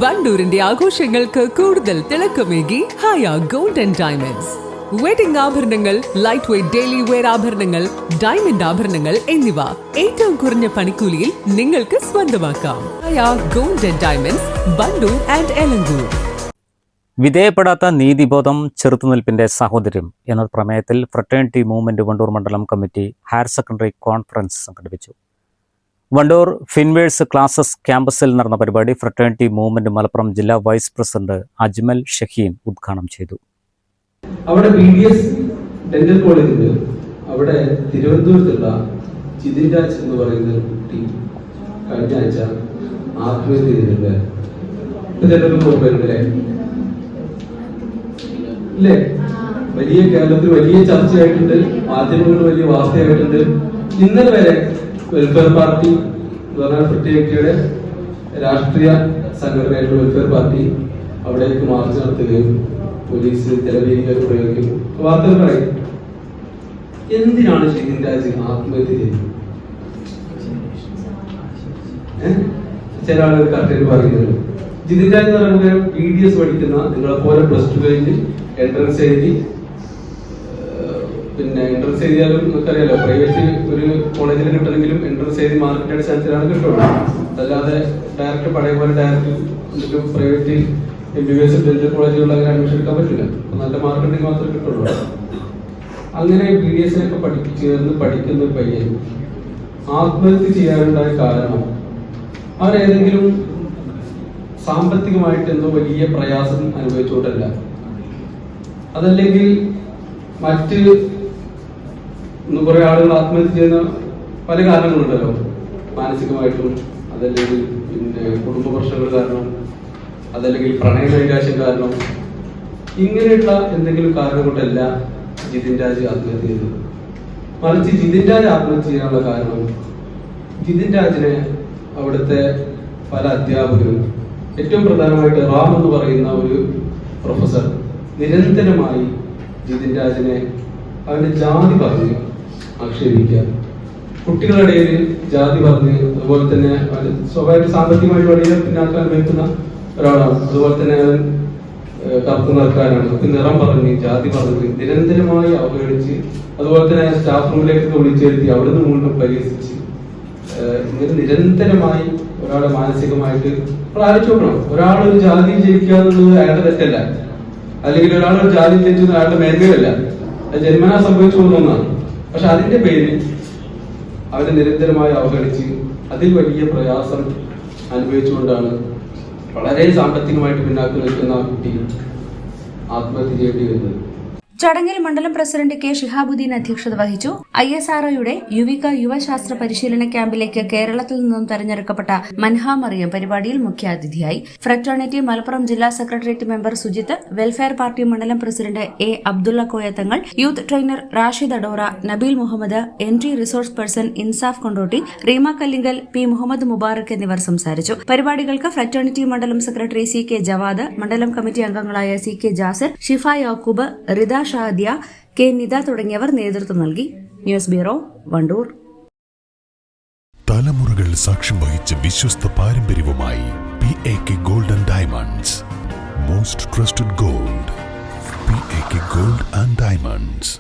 വണ്ടൂരിന്റെ ആഘോഷങ്ങൾക്ക് കൂടുതൽ തിളക്കമേകി Haya gold and diamonds. Wedding ആഭരണങ്ങൾ, ലൈറ്റ് വെയ്റ്റ് ഡെയിലി വെയർ ആഭരണങ്ങൾ, ഡയമണ്ട് ആഭരണങ്ങൾ എന്നിവ ഏറ്റവും കുറഞ്ഞ പണിക്കൂലിയിൽ നിങ്ങൾക്ക് സ്വന്തമാക്കാം. Haya gold and diamonds, Wandoor and Elankur. വിധേയപ്പെടാത്ത നീതിബോധം ചെറുത്തുനിൽപ്പിന്റെ സാഹോദര്യം എന്ന പ്രമേയത്തിൽ ഫ്രട്ടേണിറ്റി മൂവ്മെന്റ് വണ്ടൂർ മണ്ഡലം കമ്മിറ്റി ഹയർ സെക്കൻഡറി കോൺഫറൻസ് സംഘടിപ്പിച്ചു. വണ്ടൂർ ഫിൻവേഴ്സ് ക്ലാസസ് ക്യാമ്പസിൽ നടന്ന പരിപാടി ഫ്രട്ടേണിറ്റി മൂവ്മെന്റ് മലപ്പുറം ജില്ലാ വൈസ് പ്രസിഡന്റ് അജ്മൽ ഷഹീൻ ഉദ്ഘാടനം ചെയ്തു. അവിടെ BDS ഡെന്റൽ കോളേജിൽ അവിടെ തിരുവനന്തപുരത്തുള്ള ജിതിൻ രാജ് എന്ന് പറയുന്ന കുട്ടി കഴിഞ്ഞ ആഴ്ച ആത്മഹത്യ ചെയ്തിട്ടുണ്ട്. ഇല്ലേ? വലിയ കേരളത്തിൽ വലിയ ചർച്ചയായിട്ടുണ്ട്, മാധ്യമങ്ങൾ വലിയ വാർത്തയായിട്ടുണ്ട്. ഇന്നലെ വരെ വെൽഫെയർ പാർട്ടി എന്ന് പറഞ്ഞാൽ ഫ്രട്ടേണിറ്റിയുടെ രാഷ്ട്രീയ സംഘടനയായിട്ടുള്ള വെൽഫെയർ പാർട്ടി അവിടേക്ക് മാർച്ച് നടത്തുകയും പോലീസ് ജലവീതികൾ പ്രയോഗിക്കും. വാർത്തകൾ പറയും. എന്തിനാണ് ജിതിൻ രാജ് ആത്മഹത്യ ചെയ്തത്? ചില ആളുകൾ കറക്റ്റായിട്ട് പറയുന്നത് ജിതിൻ രാജ് എന്ന് പറയുമ്പോൾ BDS പഠിക്കുന്ന നിങ്ങളെ പോലെ +2 കഴിഞ്ഞ് എൻട്രൻസ് എഴുതി, പിന്നെ എൻട്രൻസ് എഴുതിയാലും നമുക്കറിയാലോ പ്രൈവറ്റ് ഒരു കോളേജിൽ കിട്ടണമെങ്കിലും എൻട്രൻസ് എഴുതി മാർക്കറ്റ് അടിസ്ഥാനത്തിലാണ് കിട്ടുള്ളൂ. അതല്ലാതെ ഡയറക്റ്റ് പഴയ പോലെ ഡയറക്റ്റ് പ്രൈവറ്റ് MBBS ഡെന്റൽ കോളേജുകളിൽ അഡ്മിഷൻ എടുക്കാൻ പറ്റില്ല. നല്ല മാർക്കറ്റിംഗ് മാത്രമേ കിട്ടുള്ളൂ. അങ്ങനെ BDSനൊക്കെ ചേർന്ന് പഠിക്കുന്ന ഒരു പയ്യൻ ആത്മഹത്യ ചെയ്യാനുണ്ടായ കാരണം അവരേതെങ്കിലും സാമ്പത്തികമായിട്ട് എന്തോ വലിയ പ്രയാസം അനുഭവിച്ചുകൊണ്ടല്ല, അതല്ലെങ്കിൽ മറ്റ് കുറെ ആളുകൾ ആത്മഹത്യ ചെയ്യുന്ന പല കാരണങ്ങളുണ്ടല്ലോ, മാനസികമായിട്ടും, അതല്ലെങ്കിൽ പിന്നെ കുടുംബ പ്രശ്നങ്ങൾ കാരണം, അതല്ലെങ്കിൽ പ്രണയ നൈരാശ്യം കാരണം, ഇങ്ങനെയുള്ള എന്തെങ്കിലും കാരണം കൊണ്ടല്ല ജിതിൻ രാജ് ആത്മഹത്യ ചെയ്തത്. മറിച്ച് ജിതിൻ രാജ് ആത്മഹത്യ ചെയ്യാനുള്ള കാരണം ജിതിൻ രാജിനെ അവിടുത്തെ പല അധ്യാപകരും, ഏറ്റവും പ്രധാനമായിട്ട് റാം എന്ന് പറയുന്ന ഒരു പ്രൊഫസർ നിരന്തരമായി ജിതിൻ രാജിനെ അവന്റെ ജാതി പറഞ്ഞ് ആക്ഷേപിക്കുക, കുട്ടികളുടെ ഇടയിൽ ജാതി പറഞ്ഞ്, അതുപോലെ തന്നെ സ്വാഭാവിക സാമ്പത്തികമായിട്ട് വലിയ പിന്നാക്കം അനുഭവിക്കുന്ന ഒരാളാണ്. അതുപോലെ തന്നെ അവൻ കറുത്ത നിറക്കാനാണ്, നിറം പറഞ്ഞ് ജാതി പറഞ്ഞ് നിരന്തരമായി അവഗണിച്ച്, അതുപോലെ തന്നെ സ്റ്റാഫ് റൂമിലേക്ക് വിളിച്ചെഴുത്തി അവിടുന്ന് വീണ്ടും പരിഹസിച്ച്, ഇങ്ങനെ നിരന്തരമായി ഒരാളെ മാനസികമായിട്ട് ആലോചിച്ച് നോക്കണം. ഒരാളൊരു ജാതി ജയിക്കുക എന്നുള്ളത് അയാളുടെ തെറ്റല്ല, അല്ലെങ്കിൽ ഒരാളൊരു ജാതി ജയിച്ചത് അയാളുടെ മേന്മയല്ല, അത് ജന്മനാ സംഭവിച്ചു പോകുന്നതാണ്. പക്ഷെ അതിന്റെ പേരിൽ അവരെ നിരന്തരമായി അവഗണിച്ച് അതിൽ വലിയ പ്രയാസം അനുഭവിച്ചുകൊണ്ടാണ് വളരെ സാമ്പത്തികമായിട്ട് പിന്നാക്കം നിൽക്കുന്ന ആ കുട്ടി ആത്മഹത്യ ചെയ്യേണ്ടി വരുന്നത്. ചടങ്ങിൽ മണ്ഡലം പ്രസിഡന്റ് കെ ഷിഹാബുദ്ദീൻ അധ്യക്ഷത വഹിച്ചു. ISROയുടെ യുവിക യുവശാസ്ത്ര പരിശീലന ക്യാമ്പിലേക്ക് കേരളത്തിൽ നിന്നും തെരഞ്ഞെടുക്കപ്പെട്ട മൻഹ മറിയം പരിപാടിയിൽ മുഖ്യാതിഥിയായി. ഫ്രറ്റേണിറ്റി മലപ്പുറം ജില്ലാ secretariat member Sujith, welfare party മണ്ഡലം president A. Abdulla Koyathangal, youth trainer Rashid Adora, Nabeel Muhammad, entry resource person Insaf Kondotty, Reema Kallingal, P. Muhammad Mubarak എന്നിവർ സംസാരിച്ചു. പരിപാടികൾക്ക് ഫ്രറ്റേണിറ്റി മണ്ഡലം സെക്രട്ടറി C. K. ജവാദ്, മണ്ഡലം കമ്മിറ്റി അംഗങ്ങളായ C. K. Jasir, Shifa Yakub, Rida Shadiya, K. Nitha തുടങ്ങിയവർ നേതൃത്വം നൽകി. News bureau, Wandoor. തലമുറകൾ സാക്ഷ്യം വഹിച്ച വിശ്വസ്ത പാരമ്പര്യവുമായി PAK gold and diamonds. Most trusted gold. PAK gold and diamonds.